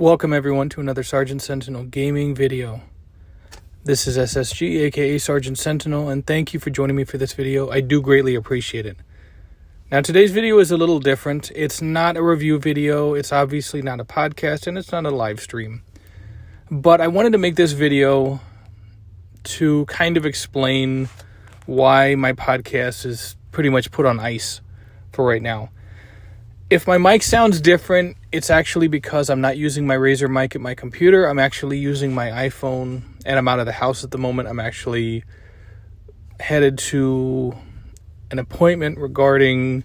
Welcome everyone to another Sergeant Sentinel Gaming video. This is SSG, aka Sergeant Sentinel, and thank you for joining me for this video. I do greatly appreciate it. Now today's video is a little different. It's not a review video, it's obviously not a podcast, and it's not a live stream. But I wanted to make this video to kind of explain why my podcast is pretty much put on ice for right now. If my mic sounds different, it's actually because I'm not using my Razer mic at my computer. I'm actually using my iPhone, and I'm out of the house at the moment. I'm actually headed to an appointment regarding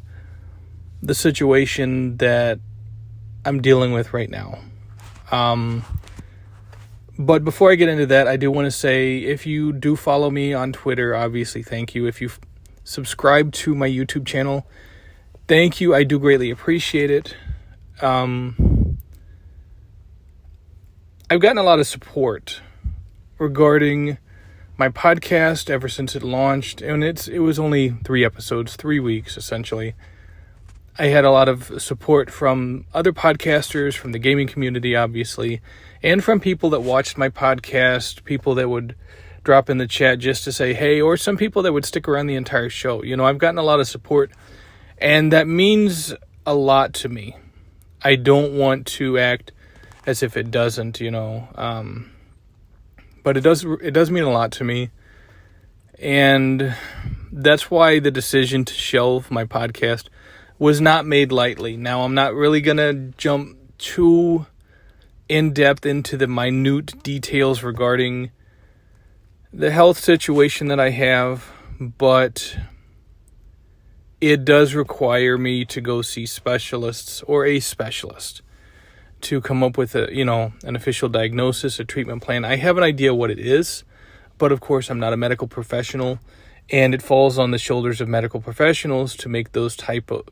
the situation that I'm dealing with right now. But before I get into that, I do want to say, if you do follow me on Twitter, obviously thank you. If you subscribe to my YouTube channel, thank you. I do greatly appreciate it. I've gotten a lot of support regarding my podcast ever since it launched, and it was only 3 episodes, 3 weeks essentially. I had a lot of support from other podcasters, from the gaming community obviously, and from people that watched my podcast, people that would drop in the chat just to say hey, or some people that would stick around the entire show. You know, I've gotten a lot of support, and that means a lot to me. I don't want to act as if it doesn't, but it does mean a lot to me. And that's why the decision to shelve my podcast was not made lightly. Now, I'm not really going to jump too in-depth into the minute details regarding the health situation that I have, but it does require me to go see specialists or a specialist to come up with an official diagnosis, a treatment plan. I have an idea what it is, but of course I'm not a medical professional, and it falls on the shoulders of medical professionals to make those type of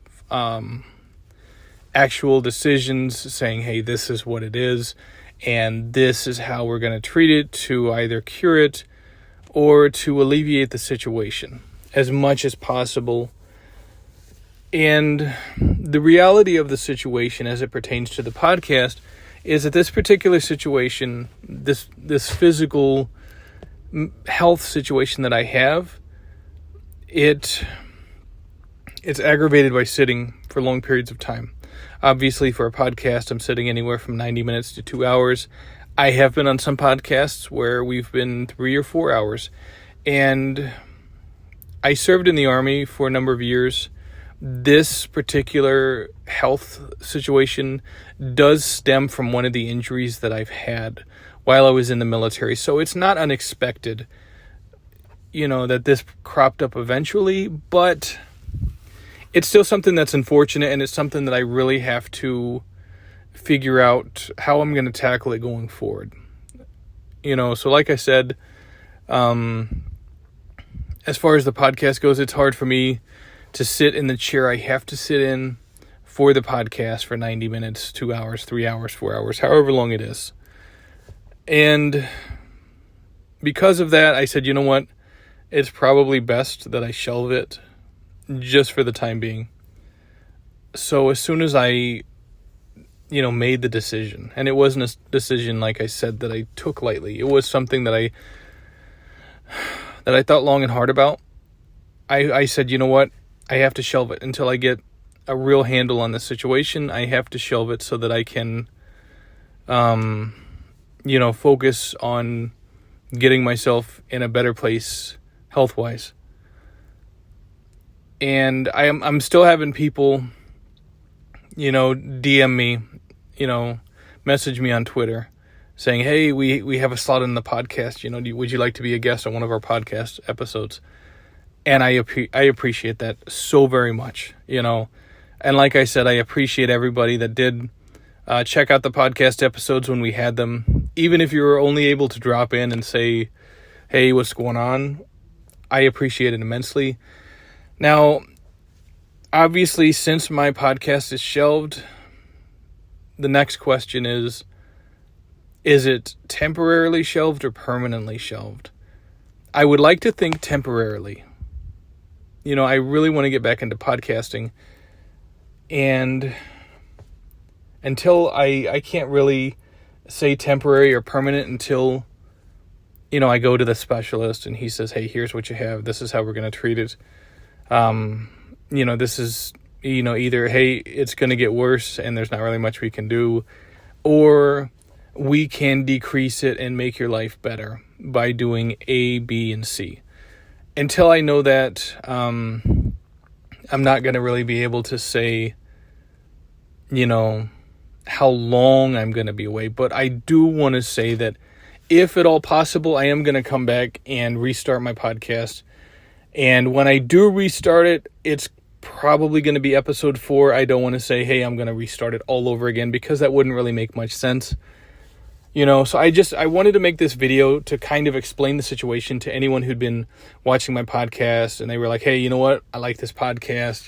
actual decisions saying, hey, this is what it is, and this is how we're going to treat it to either cure it or to alleviate the situation as much as possible. And the reality of the situation as it pertains to the podcast is that this particular situation, this physical health situation that I have, it's aggravated by sitting for long periods of time. Obviously, for a podcast, I'm sitting anywhere from 90 minutes to 2 hours. I have been on some podcasts where we've been 3 or 4 hours. And I served in the Army for a number of years. This particular health situation does stem from one of the injuries that I've had while I was in the military. So it's not unexpected, that this cropped up eventually, but it's still something that's unfortunate, and it's something that I really have to figure out how I'm going to tackle it going forward. So like I said, as far as the podcast goes, it's hard for me to sit in the chair I have to sit in for the podcast for 90 minutes, 2 hours, 3 hours, 4 hours, however long it is. And because of that, I said, you know what? It's probably best that I shelve it just for the time being. So as soon as I, made the decision, and it wasn't a decision, like I said, that I took lightly. It was something that I thought long and hard about. I said, you know what? I have to shelve it until I get a real handle on the situation. I have to shelve it so that I can, focus on getting myself in a better place health-wise. And I'm still having people, DM me, message me on Twitter saying, hey, we have a slot in the podcast. Would you like to be a guest on one of our podcast episodes? And I appreciate that so very much, And like I said, I appreciate everybody that did check out the podcast episodes when we had them. Even if you were only able to drop in and say, hey, what's going on? I appreciate it immensely. Now, obviously, since my podcast is shelved, the next question is it temporarily shelved or permanently shelved? I would like to think temporarily. I really want to get back into podcasting, and until I can't really say temporary or permanent until, I go to the specialist and he says, hey, here's what you have. This is how we're going to treat it. This is, either, hey, it's going to get worse and there's not really much we can do, or we can decrease it and make your life better by doing A, B, and C. Until I know that, I'm not going to really be able to say, how long I'm going to be away. But I do want to say that if at all possible, I am going to come back and restart my podcast. And when I do restart it, it's probably going to be episode 4. I don't want to say, hey, I'm going to restart it all over again, because that wouldn't really make much sense. So I wanted to make this video to kind of explain the situation to anyone who'd been watching my podcast and they were like, hey, you know what? I like this podcast,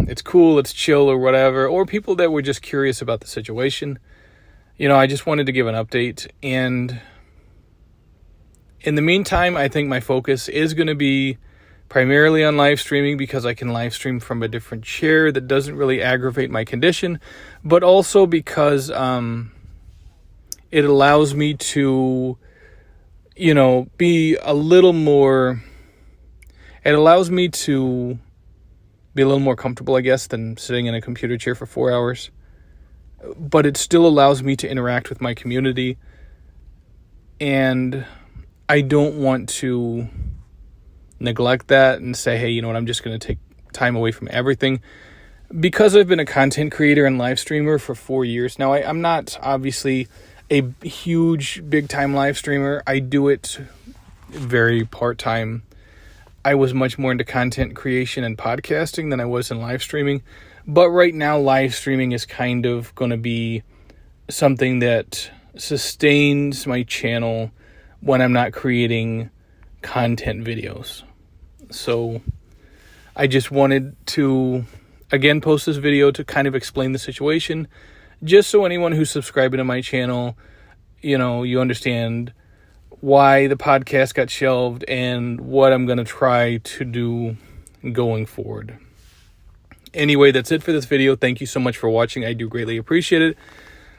it's cool, it's chill or whatever, or people that were just curious about the situation. I just wanted to give an update. And in the meantime, I think my focus is going to be primarily on live streaming, because I can live stream from a different chair that doesn't really aggravate my condition, but also because it allows me to, be a little more, it allows me to be a little more comfortable, I guess, than sitting in a computer chair for 4 hours. But it still allows me to interact with my community. And I don't want to neglect that and say, hey, I'm just going to take time away from everything. Because I've been a content creator and live streamer for 4 years now, I'm not obviously a huge, big-time live streamer. I do it very part-time. I was much more into content creation and podcasting than I was in live streaming. But right now, live streaming is kind of going to be something that sustains my channel when I'm not creating content videos. So I just wanted to, again, post this video to kind of explain the situation, just so anyone who's subscribing to my channel, you understand why the podcast got shelved and what I'm going to try to do going forward. Anyway, that's it for this video. Thank you so much for watching. I do greatly appreciate it.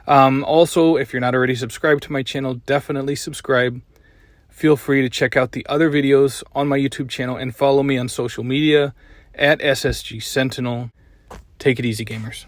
Also, if you're not already subscribed to my channel, definitely subscribe. Feel free to check out the other videos on my YouTube channel and follow me on social media at SSG Sentinel. Take it easy, gamers.